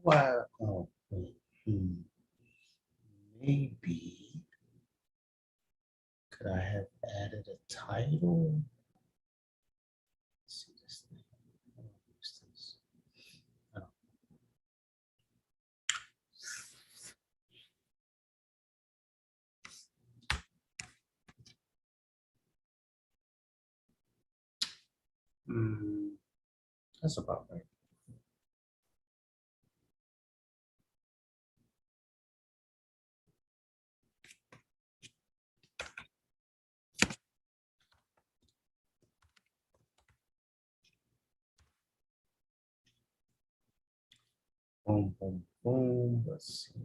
Well, maybe could I have added a title? Let's see this thing. What's this? Oh. That's about right. Boom, boom, boom. Let's see.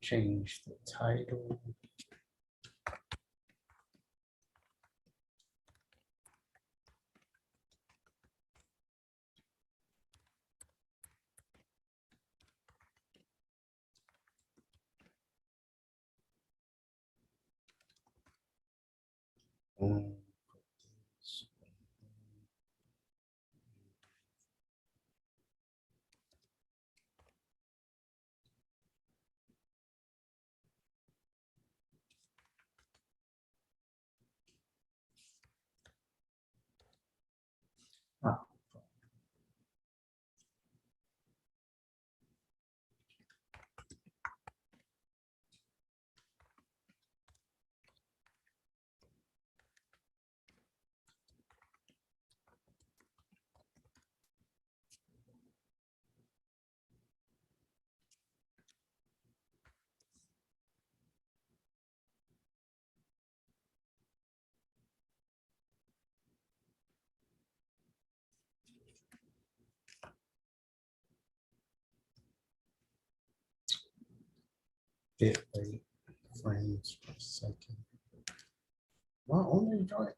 Change the title. Boom. Ah. Bit rate frames per second. Well, only joint.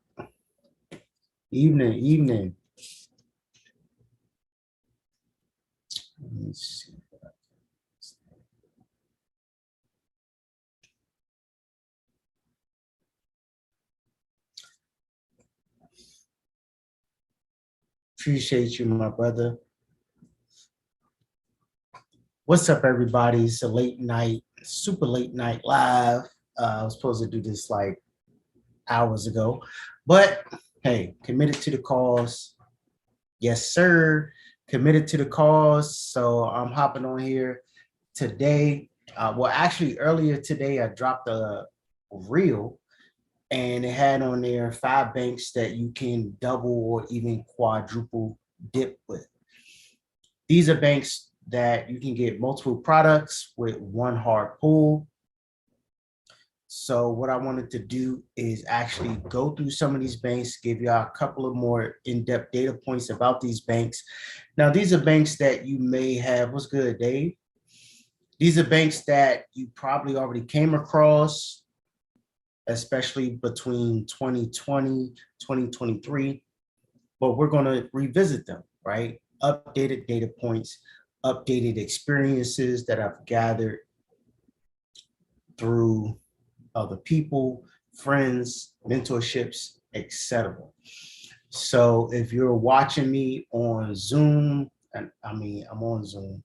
Evening. Let me see. Appreciate you, my brother. What's up, everybody? It's a late night, super late night live. I was supposed to do this like hours ago, but hey, committed to the cause. Yes, sir. Committed to the cause. So I'm hopping on here today. Well, actually, earlier today, I dropped a reel and it had on there 5 banks that you can double or even quadruple dip with. These are banks that you can get multiple products with one hard pull. So what I wanted to do is actually go through some of these banks, give you a couple of more in-depth data points about these banks. Now, these are banks that you may have. What's good, Dave? These are banks that you probably already came across, especially between 2020, 2023, but we're going to revisit them, right? Updated data points, updated experiences that I've gathered through other people, friends, mentorships, etc. So if you're watching me on Zoom, and I'm on Zoom.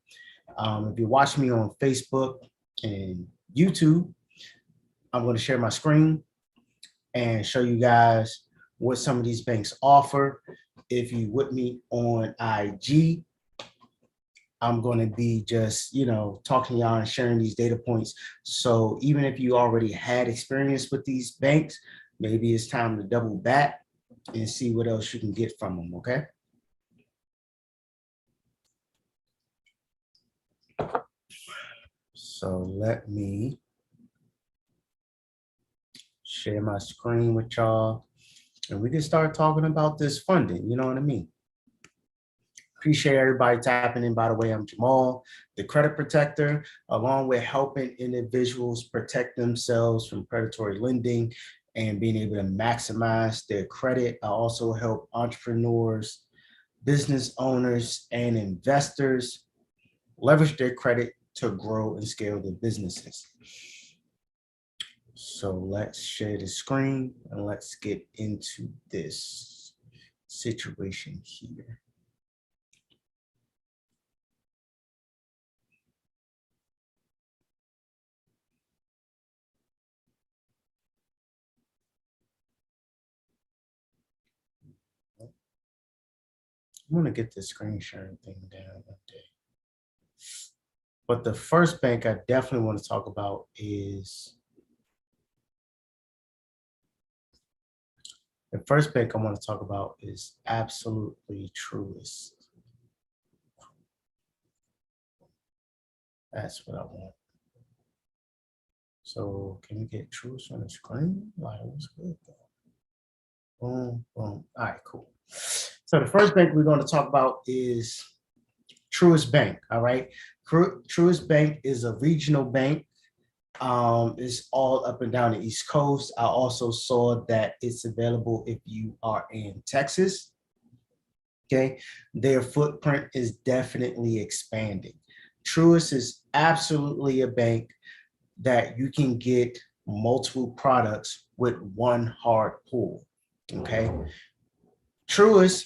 If you're watching me on Facebook and YouTube, I'm going to share my screen and show you guys what some of these banks offer. If you with me on IG, I'm going to be just, talking to y'all and sharing these data points. So even if you already had experience with these banks, maybe it's time to double back and see what else you can get from them, okay? So let me share my screen with y'all and we can start talking about this funding, you know what I mean? Appreciate everybody tapping in. By the way, I'm Jamal, the credit protector, along with helping individuals protect themselves from predatory lending and being able to maximize their credit. I also help entrepreneurs, business owners, and investors leverage their credit to grow and scale their businesses. So let's share the screen and let's get into this situation here. I'm gonna get the screen sharing thing down one day. But the first bank I definitely want to talk about is absolutely Truist. That's what I want. So can we get Truist on the screen? Like, what's good though? Boom, boom. All right, cool. So the first bank we're going to talk about is Truist Bank. All right. Truist Bank is a regional bank. It's all up and down the East Coast. I also saw that it's available if you are in Texas. Okay. Their footprint is definitely expanding. Truist is absolutely a bank that you can get multiple products with one hard pull. Okay. Truist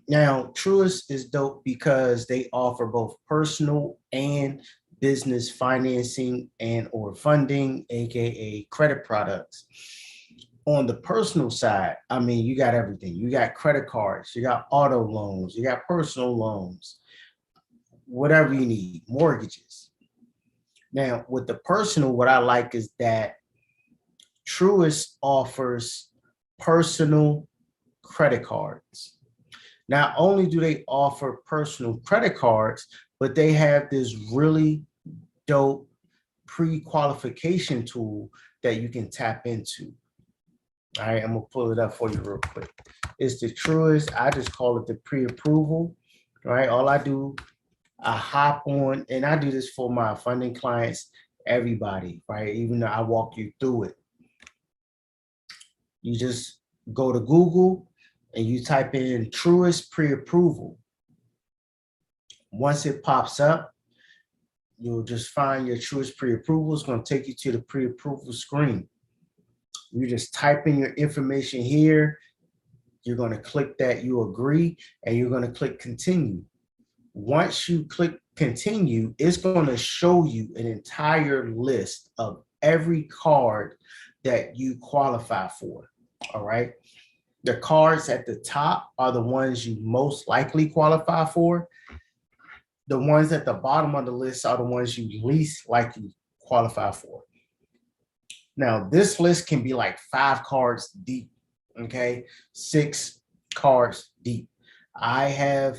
is dope because they offer both personal and business financing and or funding, aka credit products. On the personal side, I mean, you got everything. You got credit cards, you got auto loans, you got personal loans, whatever you need, mortgages. Now, with the personal, what I like is that Truist offers personal credit cards. Not only do they offer personal credit cards, but they have this really dope pre-qualification tool that you can tap into. All right, I'm gonna pull it up for you real quick. It's the Truist, I just call it the pre-approval. All right, all I do, I hop on, and I do this for my funding clients, everybody, right? Even though I walk you through it. You just go to Google and you type in Truist pre-approval. Once it pops up, you'll just find your Truist pre-approval. It's going to take you to the pre-approval screen. You just type in your information here. You're going to click that you agree, and you're going to click continue. Once you click continue, it's going to show you an entire list of every card that you qualify for. All right. The cards at the top are the ones you most likely qualify for. The ones at the bottom of the list are the ones you least likely qualify for. Now, this list can be like 5 cards deep, okay? 6 cards deep. I have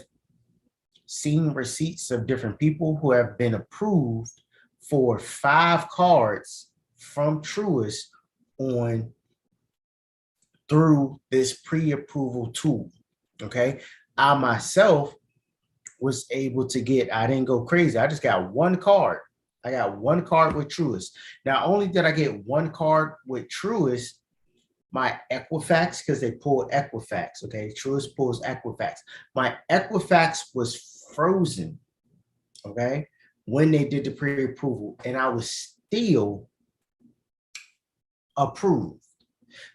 seen receipts of different people who have been approved for 5 cards from Truist on through this pre-approval tool, okay? I myself was able to get, I didn't go crazy. I just got 1 card. I got 1 card with Truist. Not only did I get 1 card with Truist, my Equifax, because they pulled Equifax, okay? Truist pulls Equifax. My Equifax was frozen, okay? When they did the pre-approval, and I was still approved.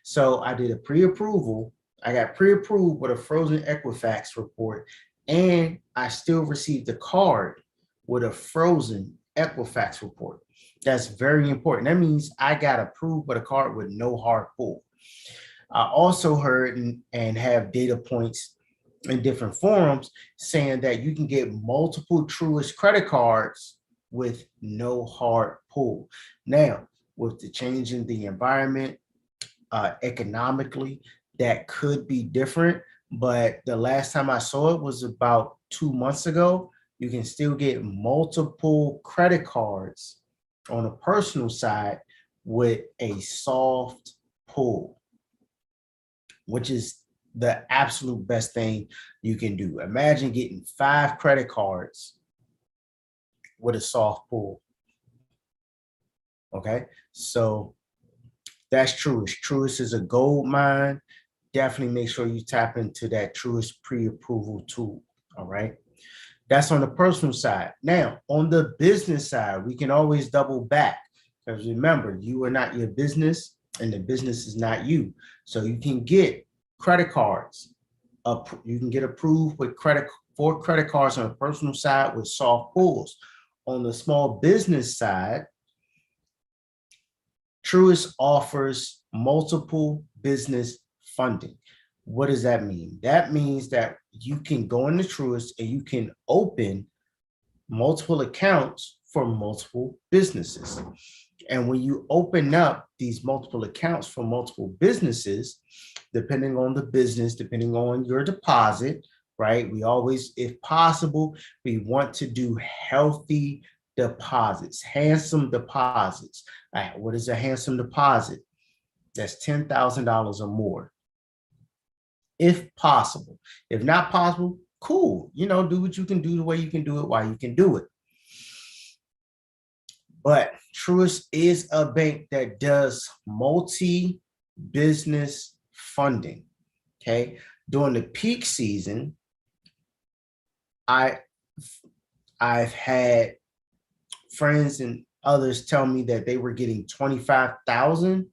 So I did a pre-approval. I got pre-approved with a frozen Equifax report, and I still received a card with a frozen Equifax report. That's very important. That means I got approved with a card with no hard pull. I also heard and have data points in different forums saying that you can get multiple Truist credit cards with no hard pull. Now, with the change in the environment, economically, that could be different. But the last time I saw it was about 2 months ago. You can still get multiple credit cards on a personal side with a soft pull, which is the absolute best thing you can do. Imagine getting 5 credit cards with a soft pull. Okay, so that's Truist. Truist is a gold mine. Definitely make sure you tap into that Truist pre-approval tool. All right. That's on the personal side. Now, on the business side, we can always double back because remember, you are not your business and the business is not you. So you can get credit cards. You can get approved with for credit cards on the personal side with soft pulls. On the small business side, Truist offers multiple business funding. What does that mean? That means that you can go into Truist and you can open multiple accounts for multiple businesses. And when you open up these multiple accounts for multiple businesses, depending on the business, depending on your deposit, right? We always, if possible, we want to do healthy deposits, handsome deposits. What is a handsome deposit? That's $10,000 or more, if possible. If not possible, cool. Do what you can do the way you can do it while you can do it. But Truist is a bank that does multi-business funding. Okay. During the peak season, I've had friends and others tell me that they were getting 25,000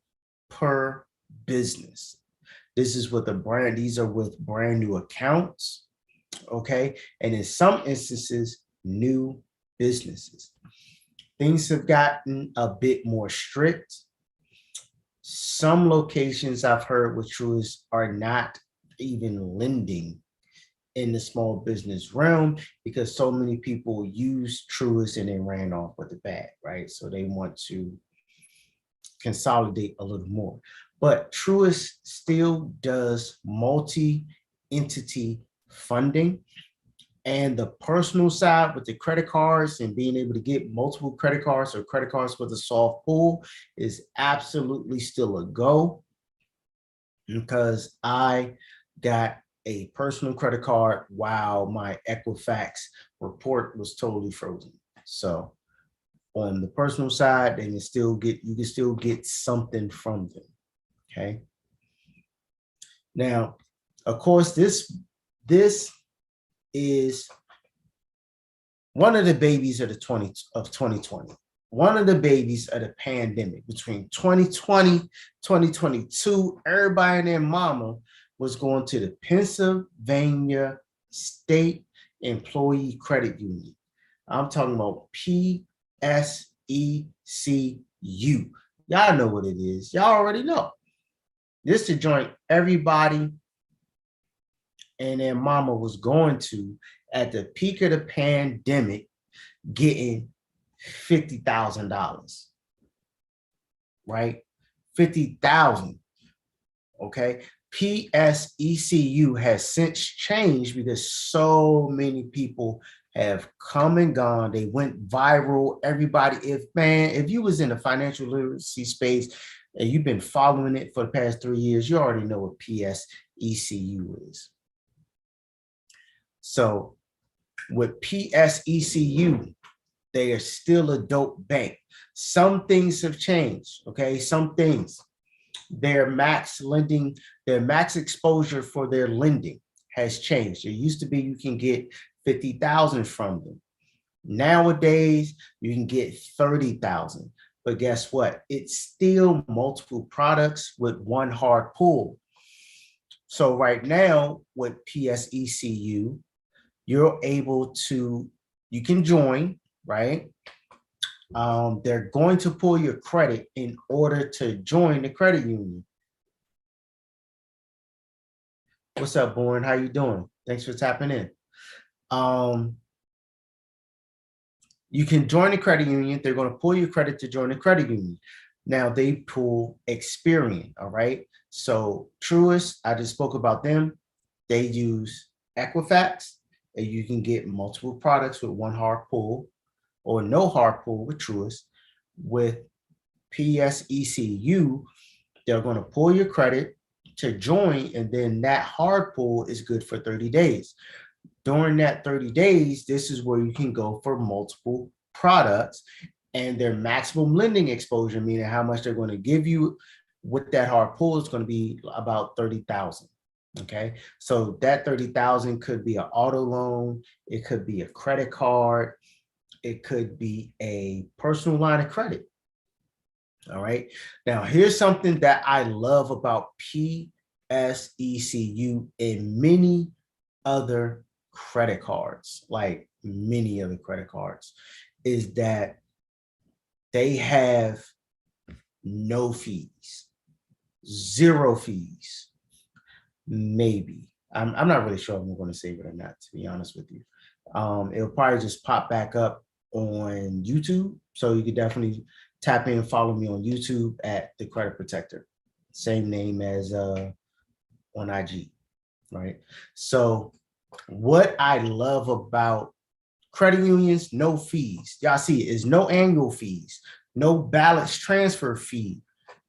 per business. This is with these are with brand new accounts, okay? And in some instances, new businesses. Things have gotten a bit more strict. Some locations I've heard with Truist are not even lending in the small business realm because so many people use Truist and they ran off with the bag, right? So they want to consolidate a little more. But Truist still does multi-entity funding. And the personal side with the credit cards and being able to get multiple credit cards or credit cards with a soft pull is absolutely still a go, because I got a personal credit card while my Equifax report was totally frozen. So on the personal side, you can still get something from them. Okay. Now, of course, this is one of the babies of 2020. One of the babies of the pandemic. Between 2020, 2022, everybody and their mama was going to the Pennsylvania State Employee Credit Union. I'm talking about PSECU. Y'all know what it is. Y'all already know. This is the joint everybody and their mama was going to at the peak of the pandemic, getting $50,000, right? 50,000. Okay. PSECU has since changed because so many people have come and gone. They went viral. Everybody, if you was in the financial literacy space and you've been following it for the past 3 years, you already know what PSECU is. So with PSECU, they are still a dope bank. Some things have changed, okay? Some things. Their max exposure for their lending has changed. It used to be you can get 50,000 from them. Nowadays, you can get 30,000. But guess what? It's still multiple products with one hard pull. So right now with PSECU, you can join, right? They're going to pull your credit in order to join the credit union. What's up, Born? How you doing? Thanks for tapping in. Um, you can join the credit union. They're going to pull your credit to join the credit union. Now they pull Experian. All right. So Truist, I just spoke about them. They use Equifax, and you can get multiple products with one hard pull or no hard pull with Truist. With PSECU, they're going to pull your credit to join, and then that hard pull is good for 30 days. During that 30 days, this is where you can go for multiple products and their maximum lending exposure, meaning how much they're going to give you with that hard pull is going to be about 30,000. Okay. So that 30,000 could be an auto loan. It could be a credit card. It could be a personal line of credit. All right. Now, here's something that I love about PSECU and many other credit cards, like many other credit cards, is that they have no fees, zero fees, maybe. I'm not really sure if I'm going to save it or not, to be honest with you. It'll probably just pop back up on YouTube. So you could definitely tap in and follow me on YouTube at The Credit Protector. Same name as on IG, right? So what I love about credit unions, no fees. Y'all see it is no annual fees, no balance transfer fee,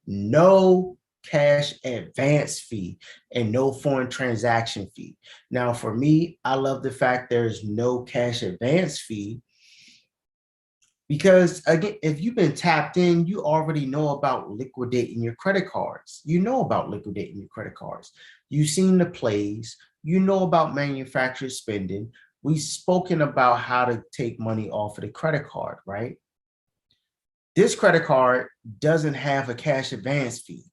no cash advance fee, and no foreign transaction fee. Now, for me, I love the fact there's no cash advance fee because, again, if you've been tapped in, you already know about liquidating your credit cards. You know about liquidating your credit cards. You've seen the plays. You know about manufacturer spending. We've spoken about how to take money off of the credit card, right? This credit card doesn't have a cash advance fee.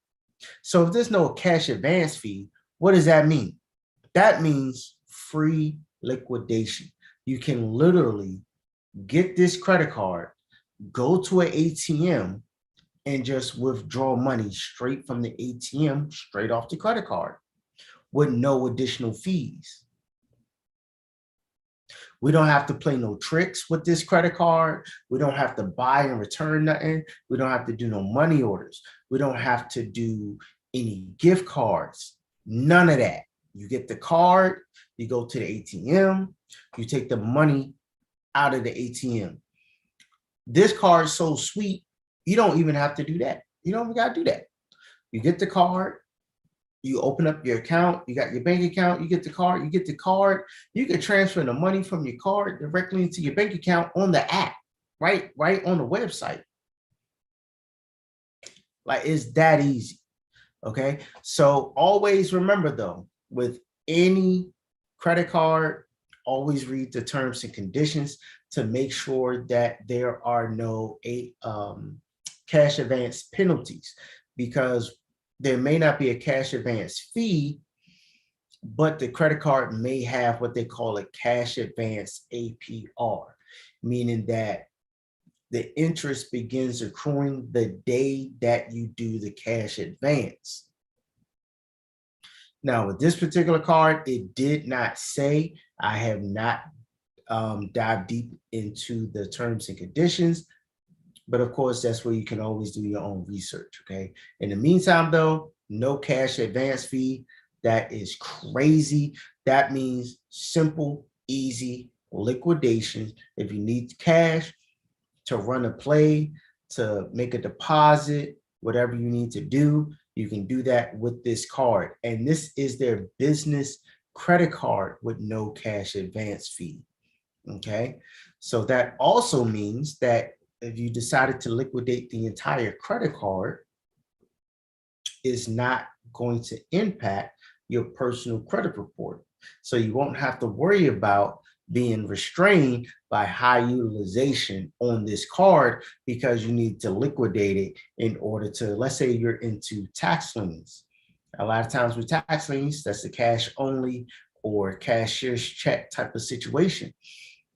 So if there's no cash advance fee, what does that mean? That means free liquidation. You can literally get this credit card, go to an ATM, and just withdraw money straight from the ATM, straight off the credit card with no additional fees. We don't have to play no tricks with this credit card. We don't have to buy and return nothing. We don't have to do no money orders. We don't have to do any gift cards. None of that. You get the card, you go to the ATM, you take the money out of the ATM. This card is so sweet, you don't even have to do that. You don't even got to do that. You get the card, you open up your account, you got your bank account, you get the card, you can transfer the money from your card directly into your bank account on the app, right on the website. Like, it's that easy. Okay. So always remember though, with any credit card, always read the terms and conditions to make sure that there are no cash advance penalties, because there may not be a cash advance fee, but the credit card may have what they call a cash advance APR, meaning that the interest begins accruing the day that you do the cash advance. Now, with this particular card, it did not say. I have not dived deep into the terms and conditions, but of course, that's where you can always do your own research, okay? In the meantime, though, no cash advance fee. That is crazy. That means simple, easy liquidation. If you need cash to run a play, to make a deposit, whatever you need to do, you can do that with this card. And this is their business credit card with no cash advance fee, okay? So that also means that if you decided to liquidate the entire credit card, is not going to impact your personal credit report. So you won't have to worry about being restrained by high utilization on this card because you need to liquidate it in order to, let's say you're into tax liens. A lot of times with tax liens, that's a cash only or cashier's check type of situation.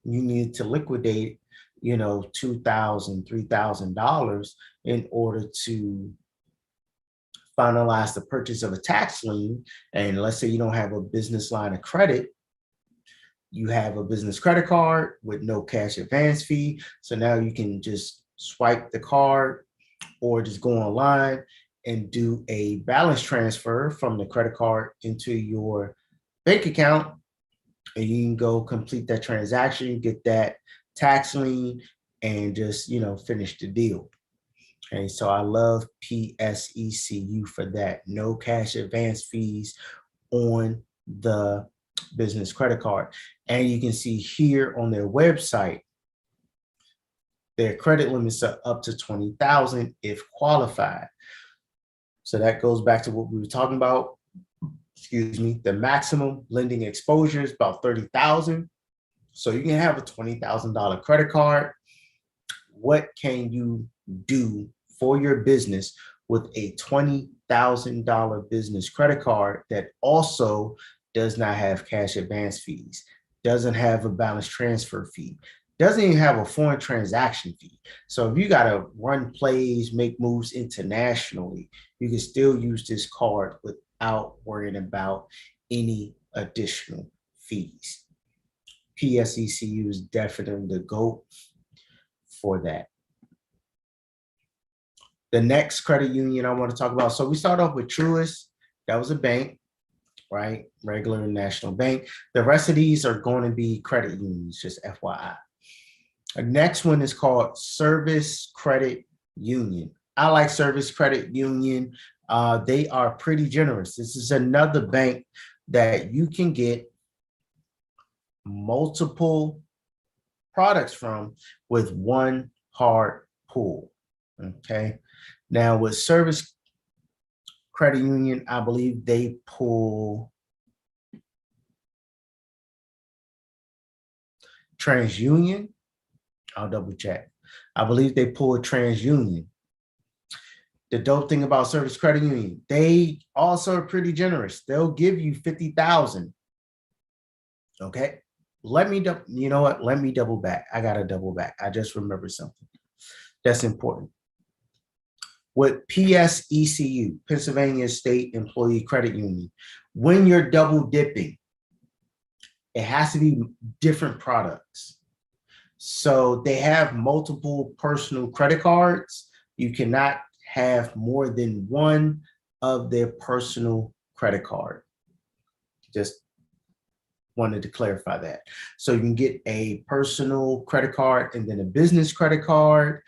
You need to liquidate, $2,000, $3,000 in order to finalize the purchase of a tax lien, and let's say you don't have a business line of credit, you have a business credit card with no cash advance fee. So now you can just swipe the card or just go online and do a balance transfer from the credit card into your bank account, and you can go complete that transaction, get that tax lien, and just finish the deal. Okay, so I love PSECU for that. No cash advance fees on the business credit card. And you can see here on their website, their credit limits are up to 20,000 if qualified. So that goes back to what we were talking about. Excuse me, the maximum lending exposure is about 30,000. So you can have a $20,000 credit card. What can you do for your business with a $20,000 business credit card that also does not have cash advance fees, doesn't have a balance transfer fee, doesn't even have a foreign transaction fee? So if you got to run plays, make moves internationally, you can still use this card without worrying about any additional fees. PSECU is definitely the GOAT for that. The next credit union I want to talk about. So we start off with Truist. That was a bank, right? Regular national bank. The rest of these are going to be credit unions, just FYI. The next one is called Service Credit Union. I like Service Credit Union. They are pretty generous. This is another bank that you can get multiple products from with one hard pull. Okay. Now with Service Credit Union, I believe they pull TransUnion. I'll double check. I believe they pull TransUnion. The dope thing about Service Credit Union, they also are pretty generous. They'll give you 50,000. Okay. Let me double back. I got to double back. I just remembered something that's important. With PSECU, Pennsylvania State Employee Credit Union, when you're double dipping, it has to be different products. So they have multiple personal credit cards. You cannot have more than one of their personal credit card. Just wanted to clarify that. So you can get a personal credit card and then a business credit card,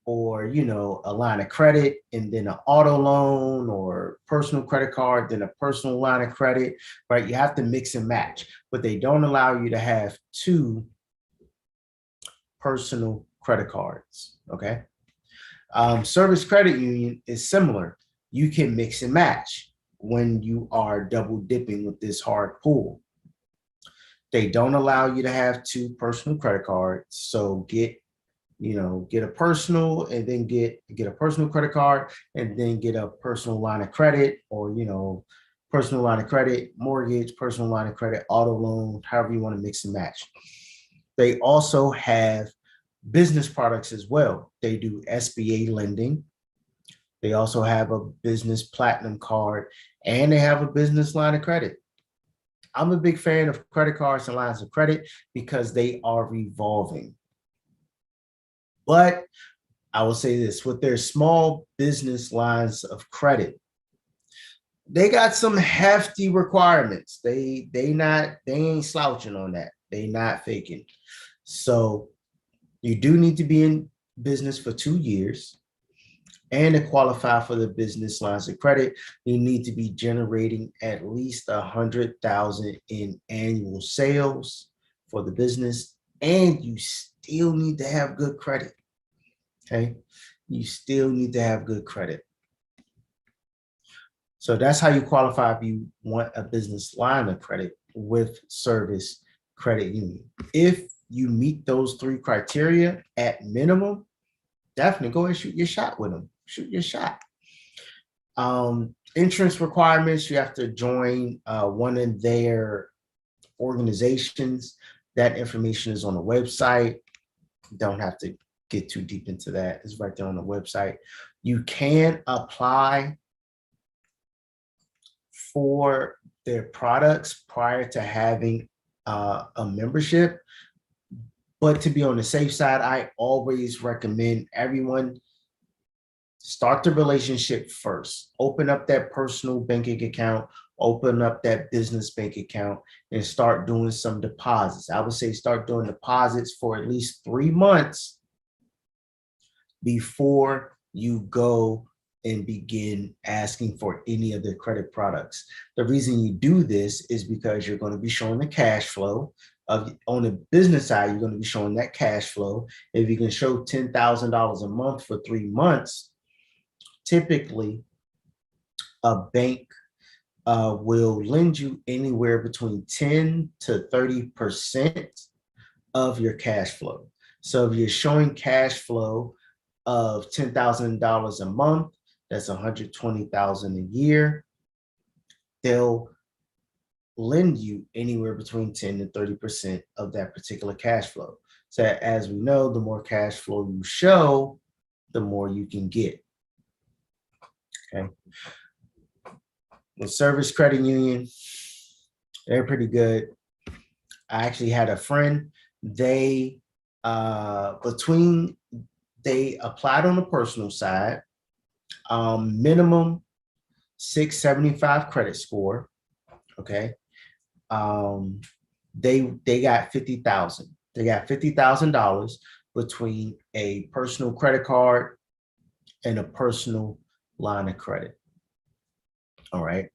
or a line of credit and then an auto loan, or personal credit card, then a personal line of credit, right? You have to mix and match, but they don't allow you to have two personal credit cards, okay? Service Credit Union is similar. You can mix and match when you are double dipping with this hard pull. They don't allow you to have two personal credit cards, so get a personal and then get a personal credit card and then get a personal line of credit, or, personal line of credit, mortgage, personal line of credit, auto loan, however you want to mix and match. They also have business products as well. They do SBA lending. They also have a business platinum card, and they have a business line of credit. I'm a big fan of credit cards and lines of credit because they are revolving. But I will say this, with their small business lines of credit, they got some hefty requirements. They ain't slouching on that. They not faking. So you do need to be in business for 2 years, and to qualify for the business lines of credit, you need to be generating at least 100,000 in annual sales for the business, and you still need to have good credit. Okay, you still need to have good credit. So that's how you qualify if you want a business line of credit with Service Credit Union. If you meet those 3 criteria at minimum, definitely go and shoot your shot with them. Shoot your shot. Insurance requirements, you have to join one of their organizations. That information is on the website. Don't have to get too deep into that. It's right there on the website. You can apply for their products prior to having a membership. But to be on the safe side, I always recommend everyone start the relationship first. Open up that personal banking account, open up that business bank account, and start doing some deposits. I would say start doing deposits for at least 3 months before you go and begin asking for any of their credit products. The reason you do this is because you're going to be showing the cash flow. On the business side, you're going to be showing that cash flow. If you can show $10,000 a month for 3 months, typically a bank will lend you anywhere between 10 to 30% of your cash flow. So if you're showing cash flow of $10,000 a month, that's $120,000 a year, they'll lend you anywhere between 10 to 30% of that particular cash flow. So as we know, the more cash flow you show, the more you can get. Okay. The Service Credit Union, they're pretty good. I actually had a friend, they applied on the personal side, minimum 675 credit score. Okay. They got 50,000. They got $50,000 between a personal credit card and a personal line of credit. All right.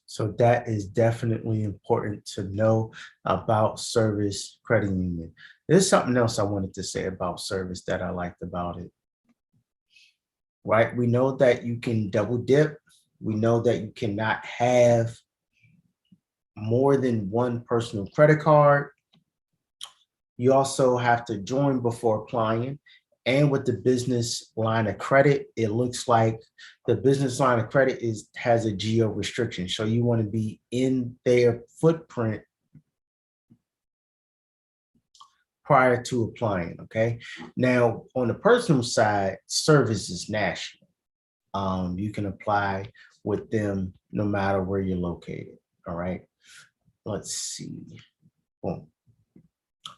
So that is definitely important to know about Service Credit Union. There's something else I wanted to say about Service that I liked about it. Right? We know that you can double dip. We know that you cannot have more than one personal credit card. You also have to join before applying. And with the business line of credit, it looks like the business line of credit has a geo restriction. So you want to be in their footprint prior to applying, okay? Now, on the personal side, Service is national. You can apply with them no matter where you're located, all right? Let's see. Boom.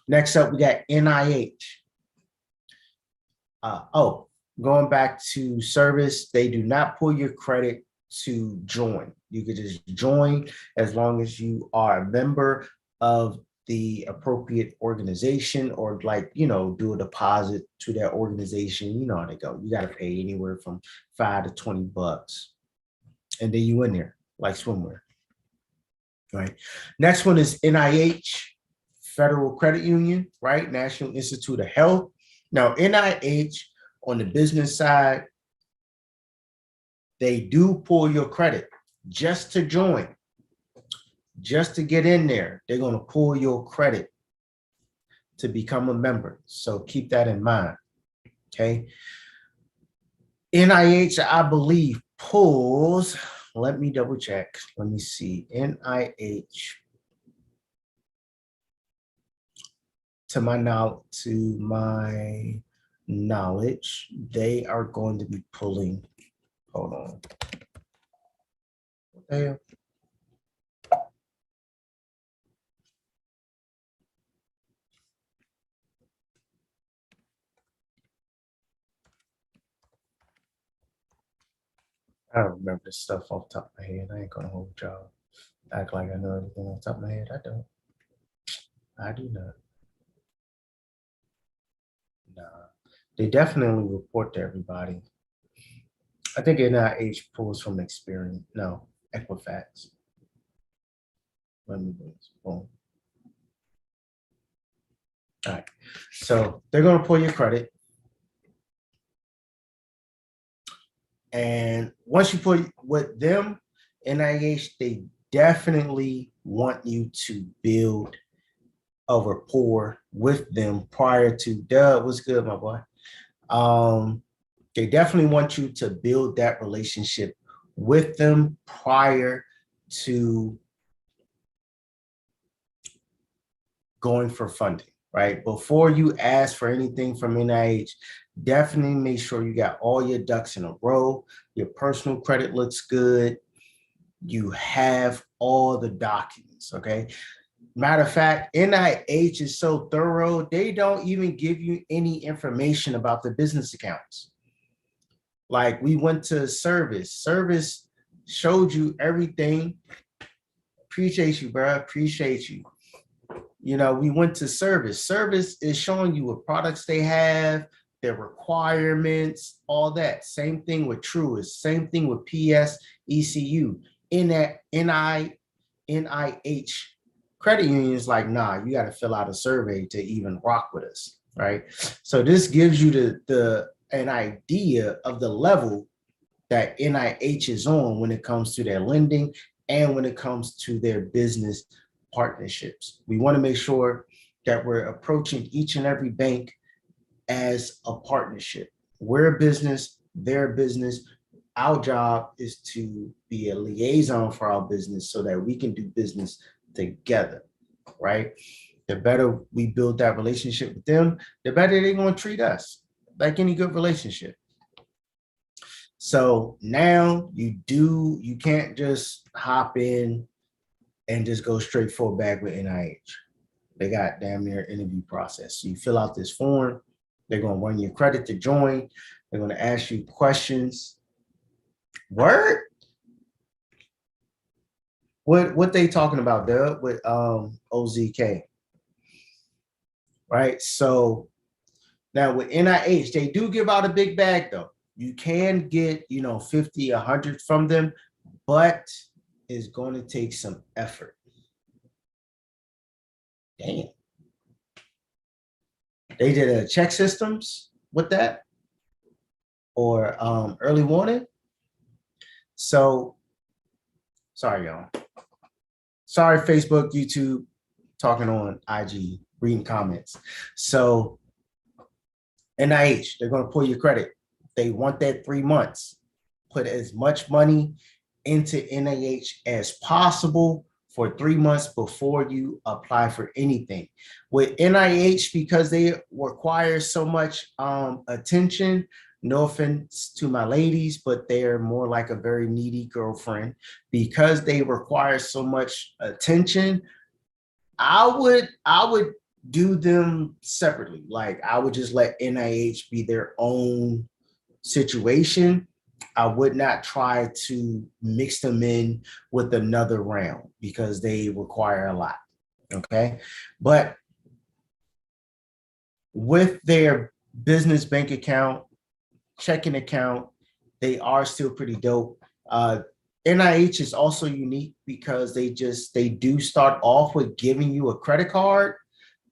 Next up, we got NIH. Going back to Service, they do not pull your credit to join. You could just join as long as you are a member of the appropriate organization, or do a deposit to that organization. You know how they go. You got to pay anywhere from $5 to $20, and then you in there like swimwear. Right. Next one is NIH, Federal Credit Union, right? National Institute of Health. Now, NIH on the business side, they do pull your credit just to join, just to get in there. They're going to pull your credit to become a member. So keep that in mind. Okay. NIH, I believe, pulls, let me double check. Let me see. NIH, to my knowledge, they are going to be pulling. Hold on. What the hell? I don't remember this stuff off the top of my head. I ain't gonna hold y'all. Act like I know everything off the top of my head. I don't. I do not. Nah. They definitely report to everybody. I think NIH pulls from Experian. No, Equifax. Let me do this. Boom. All right. So they're gonna pull your credit. And once you put with them, NIH, they definitely want you to build a rapport with them prior to, Doug, what's good, my boy? They definitely want you to build that relationship with them prior to going for funding, right? Before you ask for anything from NIH, Definitely make sure you got all your ducks in a row. Your personal credit looks good. You have all the documents, okay? Matter of fact, NIH is so thorough, they don't even give you any information about the business accounts. Like we went to service showed you everything. Appreciate you, bro. Appreciate you. You know, we went to service is showing you what products they have, their requirements, all that. Same thing with Truist, same thing with PS, ECU. In that NIH credit union is like, nah, you got to fill out a survey to even rock with us, right? So this gives you an idea of the level that NIH is on when it comes to their lending and when it comes to their business partnerships. We want to make sure that we're approaching each and every bank as a partnership. We're a business, they're a business. Our job is to be a liaison for our business so that we can do business together, right? The better we build that relationship with them, the better they're going to treat us, like any good relationship. So now you can't just hop in and just go straight for back with NIH. They got damn near interview process. So you fill out this form. They're going to run your credit to join. They're going to ask you questions. Word? What they talking about, Doug, with OZK? Right? So now with NIH, they do give out a big bag though. You can get, 50, 100 from them, but it's going to take some effort. Damn. They did a check systems with that or early warning. So sorry, y'all. Sorry, Facebook, YouTube, talking on IG, reading comments. So NIH, they're going to pull your credit. They want that 3 months. Put as much money into NIH as possible for 3 months before you apply for anything. With NIH, because they require so much attention, no offense to my ladies, but they're more like a very needy girlfriend. Because they require so much attention, I would do them separately. Like I would just let NIH be their own situation. I would not try to mix them in with another round because they require a lot. Okay. But with their business bank account, checking account, they are still pretty dope. NIH is also unique because they do start off with giving you a credit card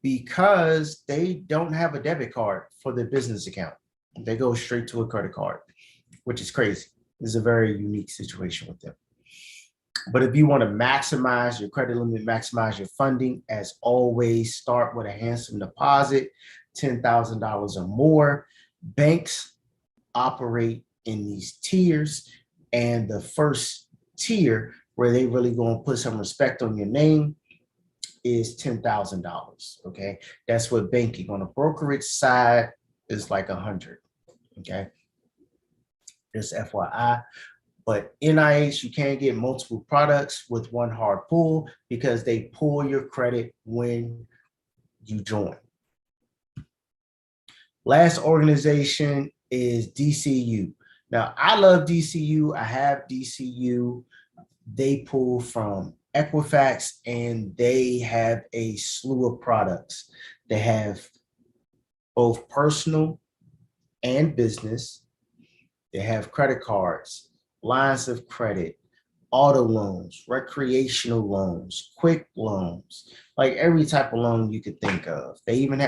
because they don't have a debit card for their business account. They go straight to a credit card, which is crazy. This is a very unique situation with them. But if you want to maximize your credit limit, maximize your funding, as always, start with a handsome deposit, $10,000 or more. Banks operate in these tiers, and the first tier where they really going to put some respect on your name is $10,000. Okay, that's what banking. On the brokerage side is like 100. Okay, just FYI. But NIH, you can't get multiple products with one hard pull because they pull your credit when you join. Last organization is DCU. Now, I love DCU. I have DCU. They pull from Equifax and they have a slew of products. They have both personal and business. They have credit cards, lines of credit, auto loans, recreational loans, quick loans, like every type of loan you could think of. They even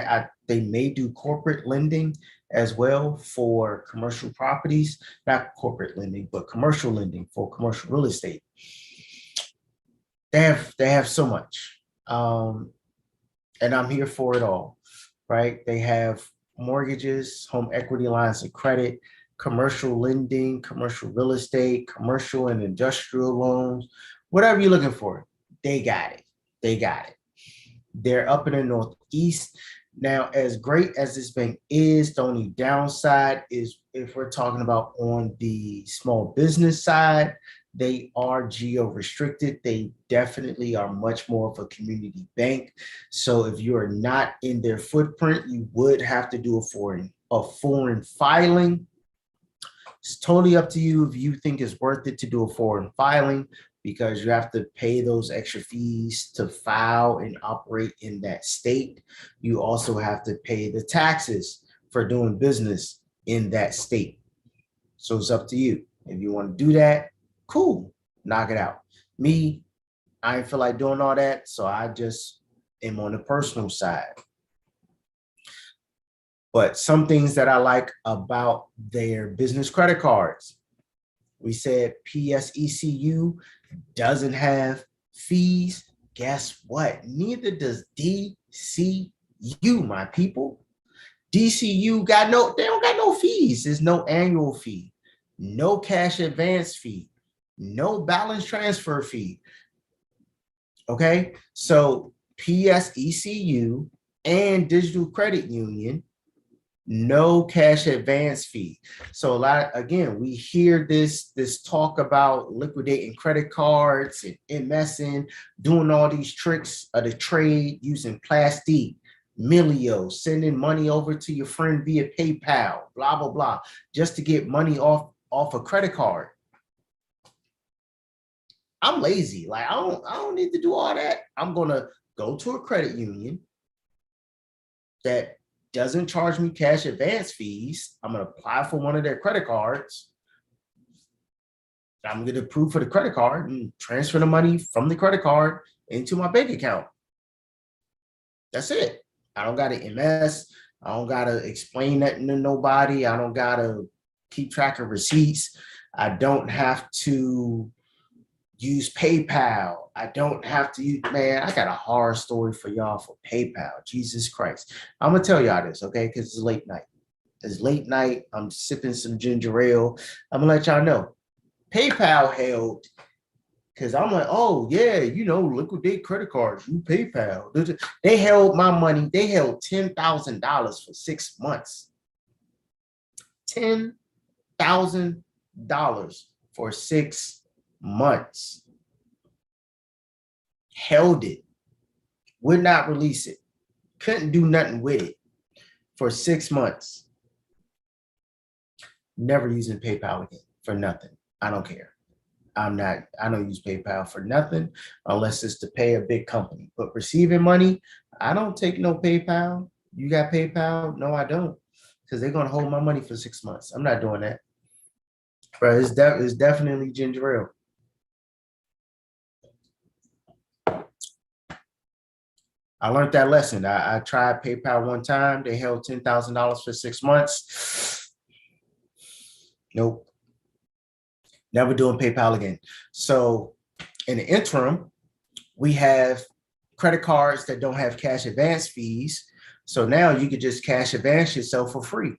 they may do corporate lending as well for commercial properties, not corporate lending, but commercial lending for commercial real estate. They have so much, and I'm here for it all, right? They have mortgages, home equity lines of credit, commercial lending, commercial real estate, commercial and industrial loans, whatever you're looking for, they got it. They got it. They're up in the Northeast. Now, as great as this bank is, the only downside is if we're talking about on the small business side, they are geo restricted. They definitely are much more of a community bank. So if you are not in their footprint, you would have to do a foreign filing. It's totally up to you if you think it's worth it to do a foreign filing because you have to pay those extra fees to file and operate in that state. You also have to pay the taxes for doing business in that state. So it's up to you. If you want to do that, cool, knock it out. Me, I ain't feel like doing all that, so I just am on the personal side. But some things that I like about their business credit cards, we said PSECU doesn't have fees. Guess what? Neither does DCU, my people. DCU they don't got no fees. There's no annual fee, no cash advance fee, no balance transfer fee. Okay, so PSECU and Digital Credit Union, no cash advance fee. So a lot, again, we hear this talk about liquidating credit cards and messing, doing all these tricks of the trade using plastic, Milio, sending money over to your friend via PayPal, blah blah blah, just to get money off a credit card. I'm lazy. Like I don't need to do all that. I'm gonna go to a credit union that doesn't charge me cash advance fees. I'm going to apply for one of their credit cards. I'm going to approve for the credit card and transfer the money from the credit card into my bank account. That's it. I don't got to MS. I don't got to explain that to nobody. I don't got to keep track of receipts. I don't have to use PayPal. I don't have to use, man, I got a horror story for y'all for PayPal. Jesus Christ. I'm going to tell y'all this, okay? Because it's late night. It's late night. I'm sipping some ginger ale. I'm going to let y'all know. PayPal held, because I'm like, oh, yeah, liquidate credit cards, you PayPal. They held my money. They held $10,000 for 6 months. $10,000 for 6 months. Held it, would not release it, couldn't do nothing with it for 6 months. Never using PayPal again for nothing. I don't care. I don't use PayPal for nothing unless it's to pay a big company. But receiving money, I don't take no PayPal. You got PayPal? No, I don't. Because they're going to hold my money for 6 months. I'm not doing that. But it's definitely ginger ale. I learned that lesson. I tried PayPal one time. They held $10,000 for 6 months. Nope. Never doing PayPal again. So in the interim, we have credit cards that don't have cash advance fees. So now you could just cash advance yourself for free.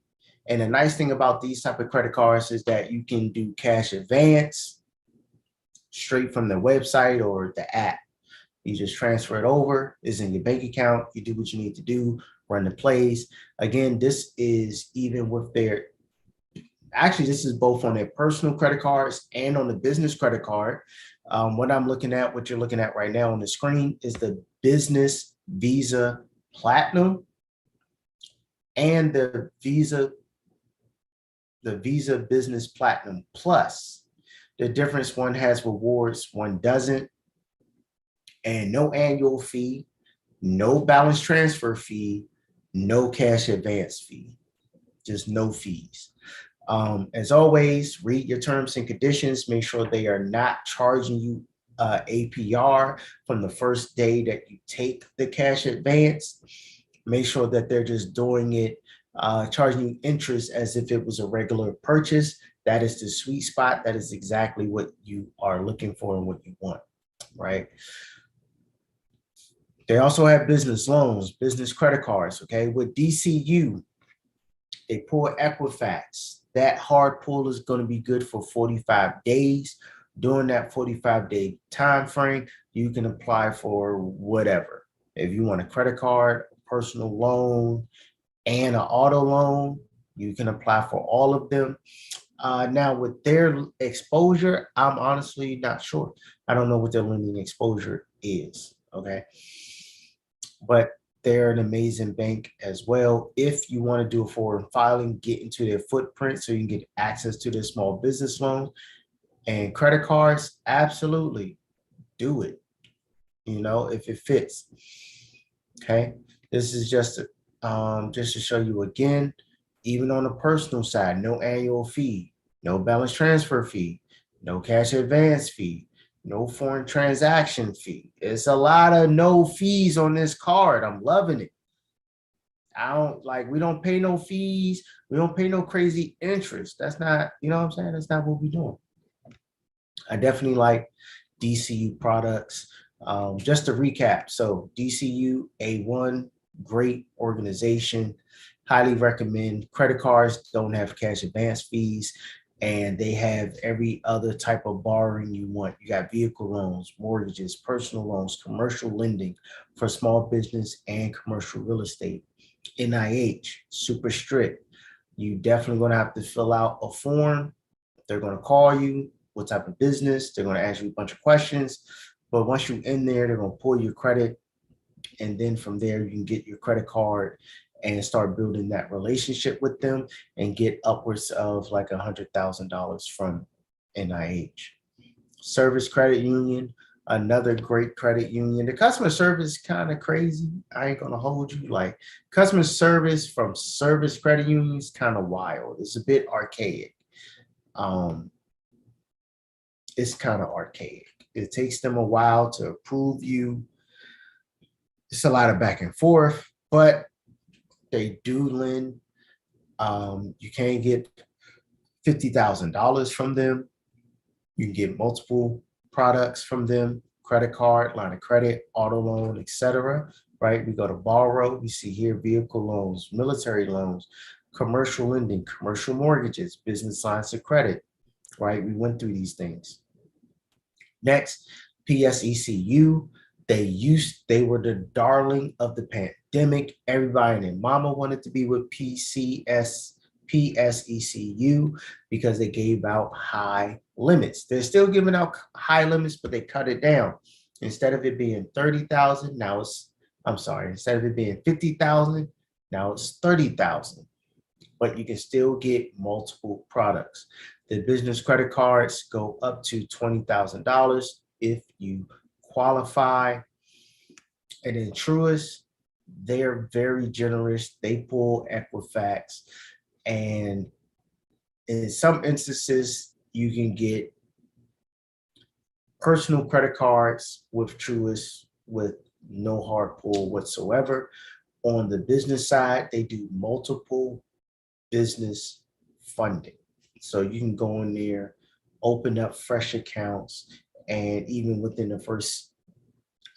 And the nice thing about these type of credit cards is that you can do cash advance straight from the website or the app. You just transfer it over, it's in your bank account. You do what you need to do, run the plays. Again, this is even with this is both on their personal credit cards and on the business credit card. What you're looking at right now on the screen is the Business Visa Platinum and the Visa Business Platinum Plus. The difference, one has rewards, one doesn't. And no annual fee, no balance transfer fee, no cash advance fee, just no fees. As always, read your terms and conditions. Make sure they are not charging you APR from the first day that you take the cash advance. Make sure that they're just doing it, charging you interest as if it was a regular purchase. That is the sweet spot. That is exactly what you are looking for and what you want, right? They also have business loans, business credit cards, okay? With DCU, they pull Equifax. That hard pull is going to be good for 45 days. During that 45-day time frame, you can apply for whatever. If you want a credit card, personal loan and an auto loan. You can apply for all of them. Now, with their exposure, I'm honestly not sure. I don't know what their lending exposure is. Okay. But they're an amazing bank as well. If you want to do a foreign filing, get into their footprint so you can get access to their small business loans and credit cards. Absolutely do it, if it fits. Okay. This is just to show you again, even on the personal side, no annual fee, no balance transfer fee, no cash advance fee, no foreign transaction fee. It's a lot of no fees on this card. I'm loving it. We don't pay no fees. We don't pay no crazy interest. That's not, you know what I'm saying? That's not what we're doing. I definitely like DCU products. Just to recap, so DCU, A1, great organization, highly recommend. Credit cards don't have cash advance fees, and they have every other type of borrowing you want. You got vehicle loans, mortgages, personal loans, commercial lending for small business and commercial real estate. NIH, super strict. You definitely going to have to fill out a form. They're going to call you, what type of business. They're going to ask you a bunch of questions. But once you're in there, they're going to pull your credit. And then from there, you can get your credit card and start building that relationship with them and get upwards of like $100,000 from NIH. Service Credit Union, another great credit union. The customer service is kind of crazy. I ain't going to hold you. Like, customer service from Service Credit Union is kind of wild. It's a bit archaic. It's kind of archaic. It takes them a while to approve you. It's a lot of back and forth, but they do lend. You can get $50,000 from them. You can get multiple products from them: credit card, line of credit, auto loan, etc. Right? We go to borrow. We see here vehicle loans, military loans, commercial lending, commercial mortgages, business lines of credit. Right? We went through these things. Next, PSECU. They were the darling of the pandemic. Everybody and their mama wanted to be with PSECU because they gave out high limits. They're still giving out high limits, but they cut it down. Instead of it being 30,000, instead of it being 50,000, now it's 30,000. But you can still get multiple products. The business credit cards go up to $20,000 if you qualify. And then Truist, they're very generous. They pull Equifax, and in some instances, you can get personal credit cards with Truist with no hard pull whatsoever. On the business side, they do multiple business funding. So you can go in there, open up fresh accounts, and even within the first,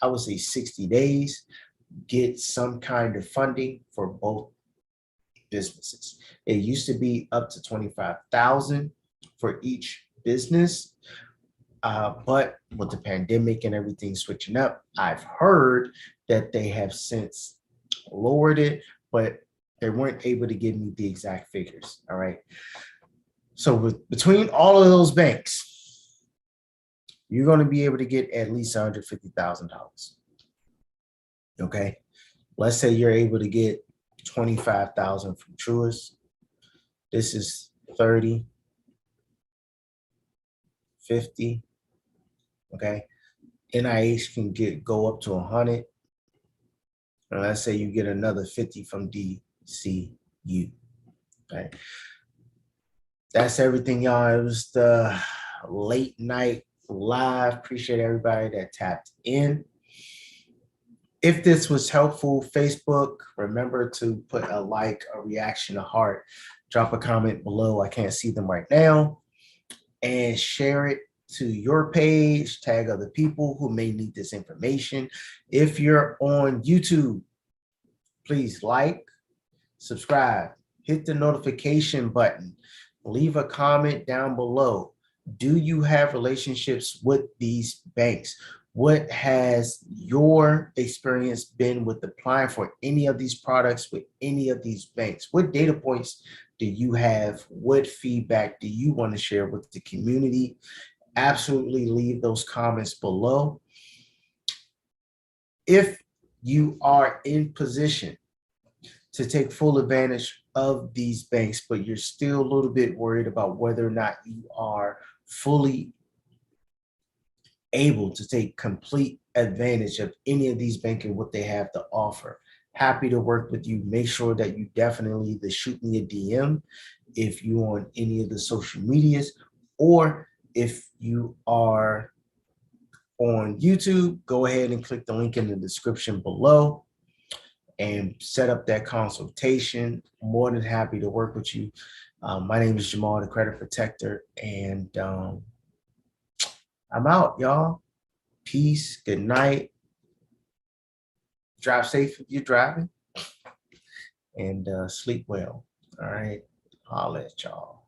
I would say 60 days, get some kind of funding for both businesses. It used to be up to 25,000 for each business. But with the pandemic and everything switching up, I've heard that they have since lowered it, but they weren't able to give me the exact figures. All right. So between all of those banks, you're going to be able to get at least $150,000. Okay. Let's say you're able to get 25,000 from Truist. This is 30, 50. Okay. NIH can go up to 100. And let's say you get another 50 from DCU. Okay. That's everything, y'all. It was the late night live. Appreciate everybody that tapped in. If this was helpful, Facebook, remember to put a like, a reaction, a heart, drop a comment below. I can't see them right now. And share it to your page. Tag other people who may need this information. If you're on YouTube, please like, subscribe, hit the notification button, leave a comment down below. Do you have relationships with these banks? What has your experience been with applying for any of these products with any of these banks? What data points do you have? What feedback do you want to share with the community? Absolutely leave those comments below. If you are in position to take full advantage of these banks, but you're still a little bit worried about whether or not you are fully able to take complete advantage of any of these banks and what they have to offer. Happy to work with you. Make sure that you definitely either shoot me a DM if you on any of the social medias, or if you are on YouTube, go ahead and click the link in the description below and set up that consultation. More than happy to work with you. My name is Jamal, the Credit Protector, and I'm out, y'all. Peace. Good night. Drive safe if you're driving, and sleep well. All right. Holla at y'all.